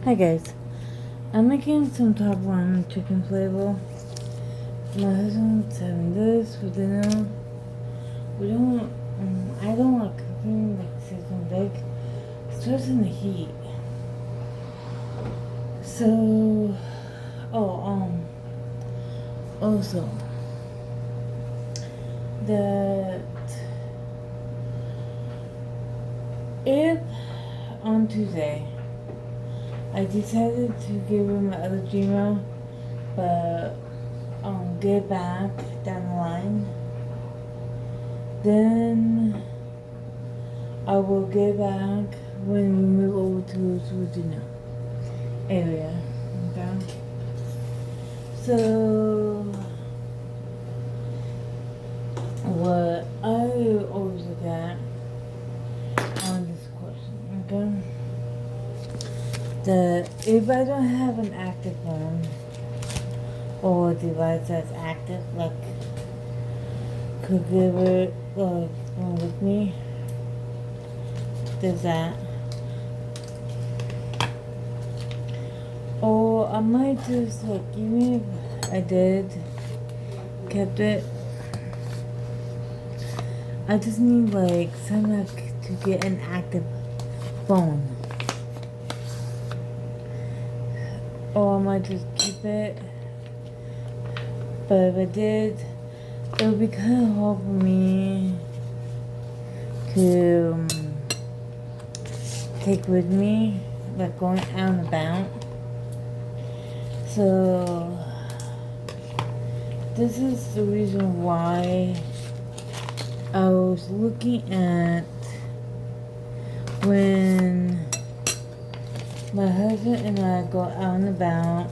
Hi guys, I'm making some top ramen chicken flavor. My husband's having this for dinner. I don't like cooking like season bake. It starts in the heat. So, also, that if on Tuesday I decided to give him my other Gmail, but get back down the line, then I will get back when we move over to Virginia area. Okay. So what I always look at on this question, okay? That if I don't have an active phone or a device that's active, like could give it like one with me, there's that. Or I might just like, even if I did kept it, I just need like something like to get an active phone. Or I might just keep it. But if I did, it would be kind of hard for me to take with me, like going out and about. So this is the reason why I was looking at when my husband and I go out and about,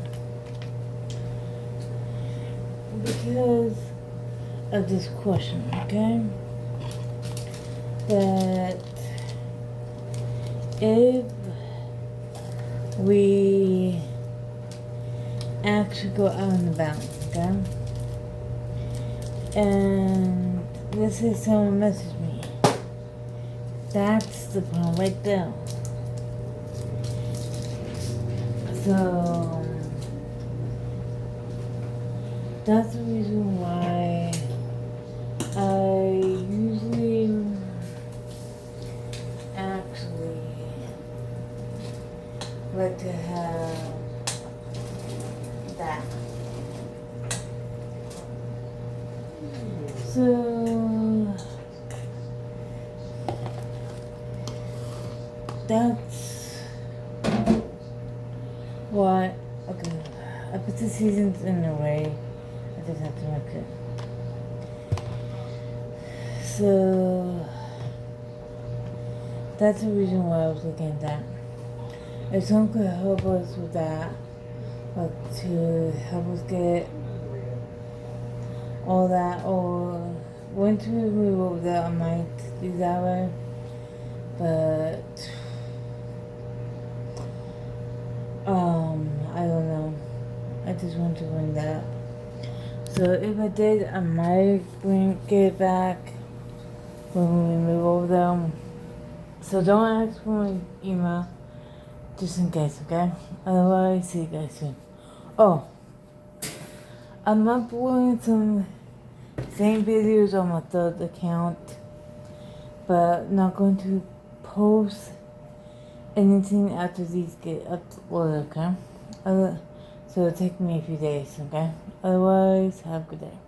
because of this question, okay? That if we actually go out and about, okay? And let's say someone messaged me. That's the problem right there. So that's the reason why I usually actually like to have that. So that's what. Okay, I put the seasons in a way. I just have to make it. So that's the reason why I was looking at that. If someone could help us with that, like to help us get all that, or once we move over there, I might do that way. But I don't know. I just want to bring that up. So if I did, I might get it back when we move over there. So don't ask for my email, just in case, okay? Otherwise, see you guys soon. Oh, I'm uploading some same videos on my third account, but not going to post anything after these get uploaded, okay? So it'll take me a few days, okay? Otherwise, have a good day.